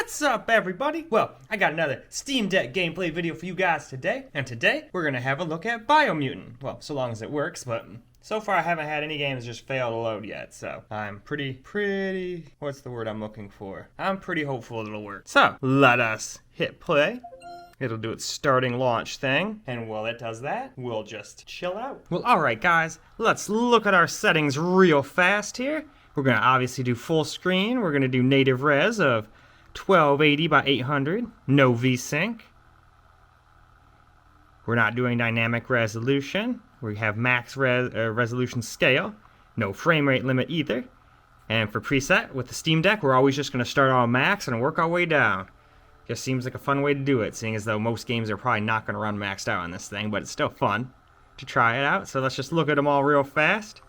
What's up, everybody? Well, I got another Steam Deck gameplay video for you guys today, and today we're gonna have a look at Biomutant. Well, so long as it works, but so far I haven't had any games just fail to load yet, so I'm pretty, what's the word I'm looking for? I'm pretty hopeful it'll work. So, let us hit play. It'll do its starting launch thing, and while it does that, we'll just chill out. Well, alright guys, let's look at our settings real fast here. We're gonna obviously do full screen. We're gonna do native res of 1280 by 800, no VSync. We're not doing dynamic resolution. We have max resolution scale, no frame rate limit either. And for preset, with the Steam Deck, we're always just gonna start on max and work our way down. Just seems like a fun way to do it, seeing as though most games are probably not gonna run maxed out on this thing, but it's still fun to try it out. So let's just look at them all real fast.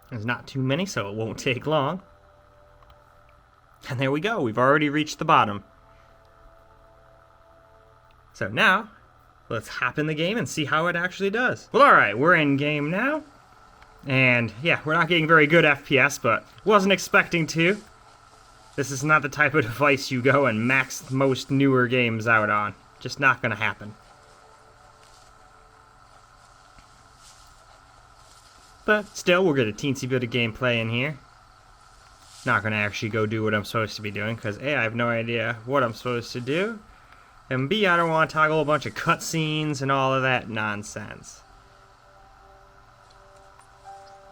There's not too many, so it won't take long. And there we go, we've already reached the bottom. So now, let's hop in the game and see how it actually does. Well, alright, we're in game now. And yeah, we're not getting very good FPS, but wasn't expecting to. This is not the type of device you go and max most newer games out on. Just not gonna happen. But still, we'll get a teensy bit of gameplay in here. Not gonna actually go do what I'm supposed to be doing, because A, I have no idea what I'm supposed to do, and B, I don't want to toggle a bunch of cutscenes and all of that nonsense.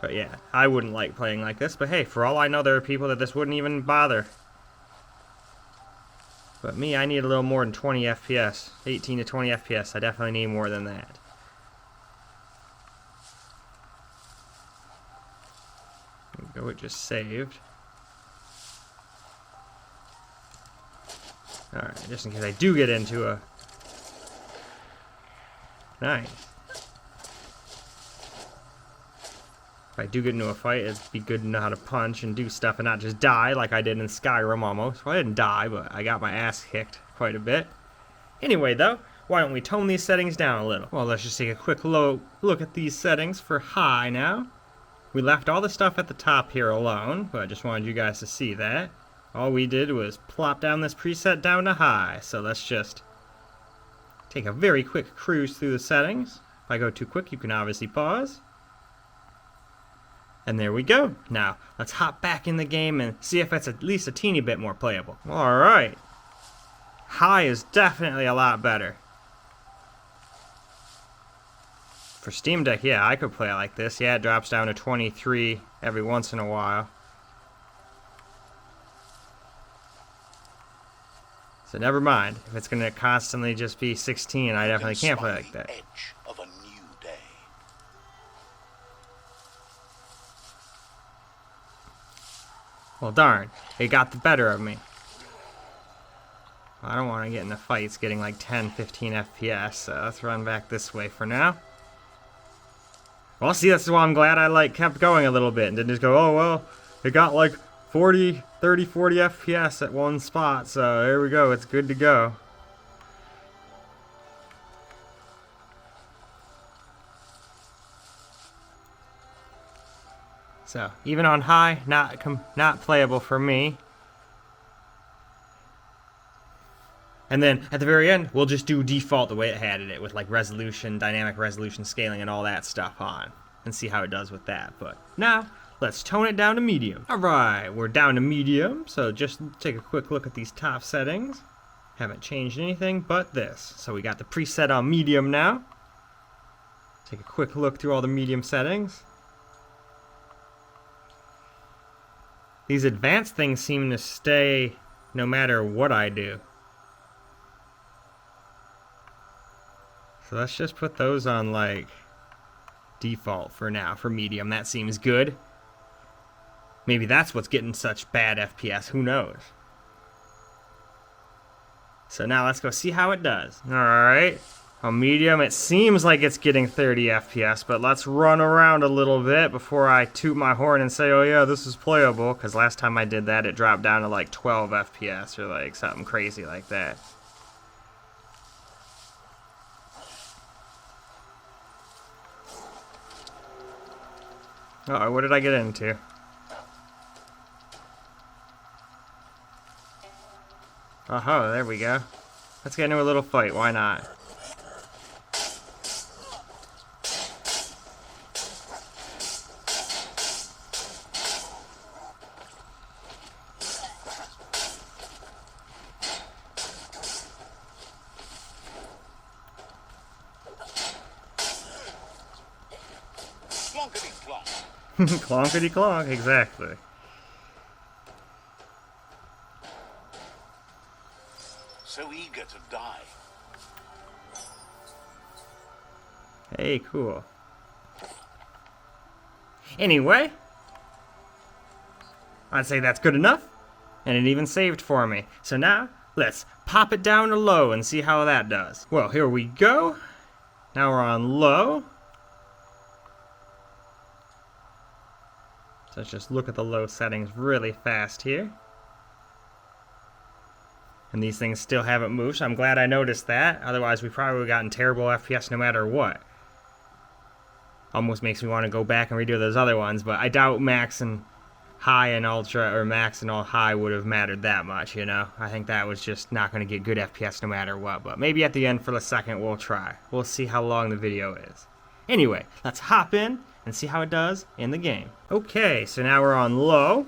But yeah, I wouldn't like playing like this, but hey, for all I know, there are people that this wouldn't even bother. But me, I need a little more than 20 FPS. 18 to 20 FPS, I definitely need more than that. There we go, it just saved. Alright, just in case I do get into a... Nice. If I do get into a fight, it'd be good to know how to punch and do stuff and not just die like I did in Skyrim almost. Well, I didn't die, but I got my ass kicked quite a bit. Anyway, though, why don't we tone these settings down a little? Well, let's just take a quick look at these settings for high now. We left all the stuff at the top here alone, but I just wanted you guys to see that. All we did was plop down this preset down to high, so let's just take a very quick cruise through the settings. If I go too quick, you can obviously pause. And there we go. Now, let's hop back in the game and see if it's at least a teeny bit more playable. Alright. High is definitely a lot better. For Steam Deck, yeah, I could play it like this. Yeah, it drops down to 23 every once in a while. So never mind. If it's going to constantly just be 16, I definitely can't play like that. Edge of a new day. Well, darn. It got the better of me. I don't want to get into fights getting like 10, 15 FPS, so let's run back this way for now. Well, see, that's why I'm glad I kept going a little bit and didn't just go, oh, well, it got like 30, 40 FPS at one spot, so there we go, it's good to go. So, even on high, not playable for me. And then, at the very end, we'll just do default the way it had it, with like resolution, dynamic resolution scaling, and all that stuff on. And see how it does with that. But now, let's tone it down to medium. Alright, we're down to medium, so just take a quick look at these top settings. Haven't changed anything but this. So we got the preset on medium now. Take a quick look through all the medium settings. These advanced things seem to stay no matter what I do. So let's just put those on like default for now, for medium. That seems good. Maybe that's what's getting such bad FPS, who knows? So now let's go see how it does. Alright, on medium it seems like it's getting 30 FPS, but let's run around a little bit before I toot my horn and say, oh yeah, this is playable, because last time I did that it dropped down to like 12 FPS or like something crazy like that. Uh-oh, what did I get into? Oh, there we go. Let's get into a little fight, why not? Clonkety clonk. Clonkety clonk, exactly. So eager to die. Hey, cool. Anyway, I'd say that's good enough. And it even saved for me. So now, let's pop it down to low and see how that does. Well, here we go. Now we're on low. So let's just look at the low settings really fast here. And these things still haven't moved, so I'm glad I noticed that. Otherwise, we probably would have gotten terrible FPS no matter what. Almost makes me want to go back and redo those other ones, but I doubt max and high and ultra, or max and all high would have mattered that much, you know? I think that was just not going to get good FPS no matter what, but maybe at the end for the second we'll try. We'll see how long the video is. Anyway, let's hop in and see how it does in the game. Okay, so now we're on low.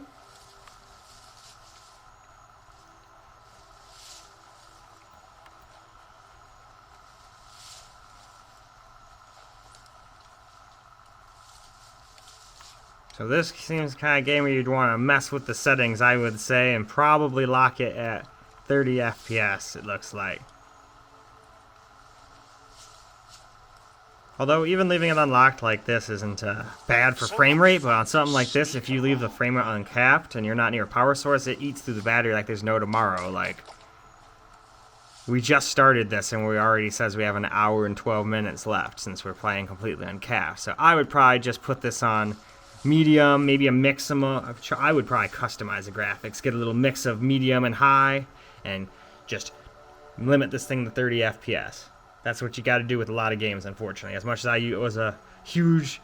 So this seems the kind of game where you'd want to mess with the settings, I would say, and probably lock it at 30 FPS, it looks like. Although even leaving it unlocked like this isn't bad for frame rate, but on something like this, if you leave the frame rate uncapped and you're not near a power source, it eats through the battery like there's no tomorrow. Like, we just started this and we already says we have an hour and 12 minutes left since we're playing completely uncapped. So I would probably just put this on medium, maybe a mix of, I would probably customize the graphics, get a little mix of medium and high, and just limit this thing to 30 FPS. That's what you got to do with a lot of games, unfortunately. As much as I was a huge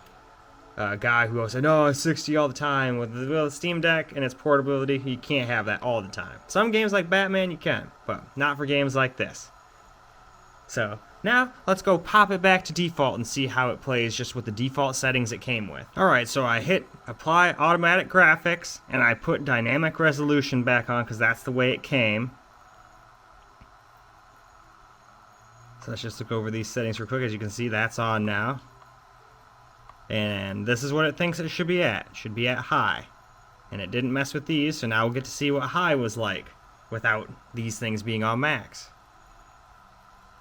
guy who always said, no, it's 60 all the time. With the Steam Deck and its portability, you can't have that all the time. Some games like Batman, you can, but not for games like this. So now, let's go pop it back to default and see how it plays just with the default settings it came with. Alright, so I hit apply automatic graphics, and I put dynamic resolution back on because that's the way it came. So let's just look over these settings real quick. As you can see, that's on now. And this is what it thinks it should be at. It should be at high. And it didn't mess with these, so now we'll get to see what high was like without these things being on max.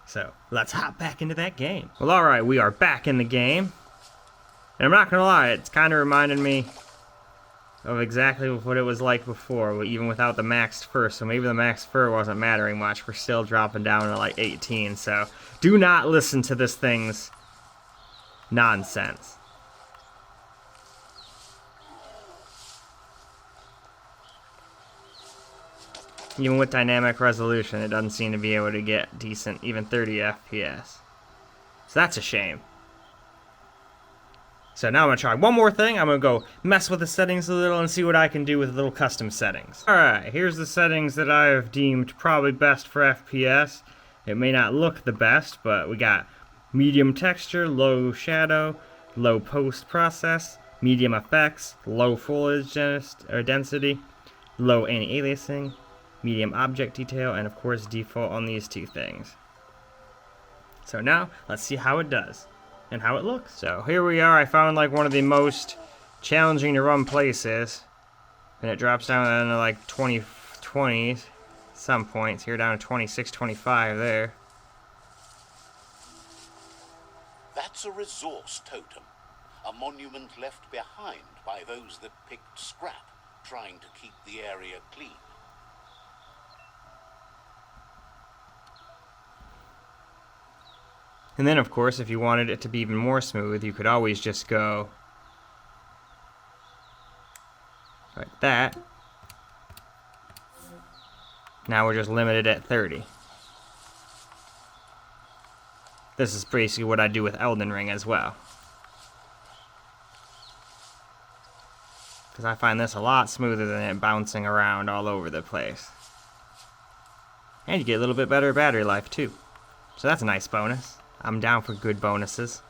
So, let's hop back into that game. Well, alright, we are back in the game. And I'm not gonna lie, it's kind of reminded me of exactly what it was like before, even without the maxed fur. So maybe the maxed fur wasn't mattering much. We're still dropping down to like 18, so do not listen to this thing's nonsense. Even with dynamic resolution, it doesn't seem to be able to get decent, even 30 FPS. So that's a shame. So now I'm going to try one more thing. I'm going to go mess with the settings a little and see what I can do with little custom settings. Alright, here's the settings that I have deemed probably best for FPS. It may not look the best, but we got medium texture, low shadow, low post-process, medium effects, low foliage density, low anti-aliasing, medium object detail, and of course default on these two things. So now, let's see how it does and how it looks. So here we are. I found like one of the most challenging to run places, and it drops down to like 20 some points here, down to 26, 25 there. That's a resource totem, a monument left behind by those that picked scrap, trying to keep the area clean. And then, of course, if you wanted it to be even more smooth, you could always just go like that. Now we're just limited at 30. This is basically what I do with Elden Ring as well. Because I find this a lot smoother than it bouncing around all over the place. And you get a little bit better battery life too. So that's a nice bonus. I'm down for good bonuses.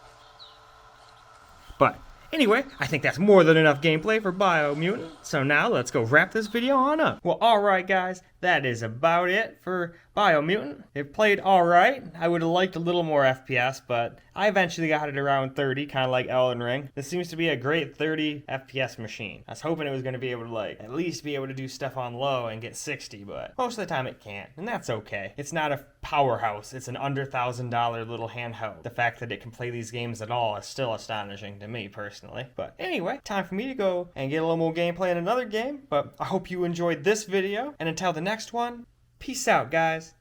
But anyway, I think that's more than enough gameplay for Biomutant. So now let's go wrap this video on up. Well, alright guys, that is about it for Biomutant. It played alright. I would have liked a little more FPS, but I eventually got it around 30, kind of like Elden Ring. This seems to be a great 30 FPS machine. I was hoping it was going to be able to like at least be able to do stuff on low and get 60, but most of the time it can't, and that's okay. It's not a powerhouse. It's an under $1,000 little handheld. The fact that it can play these games at all is still astonishing to me personally. But anyway, time for me to go and get a little more gameplay in another game, but I hope you enjoyed this video, and until the next one, peace out, guys.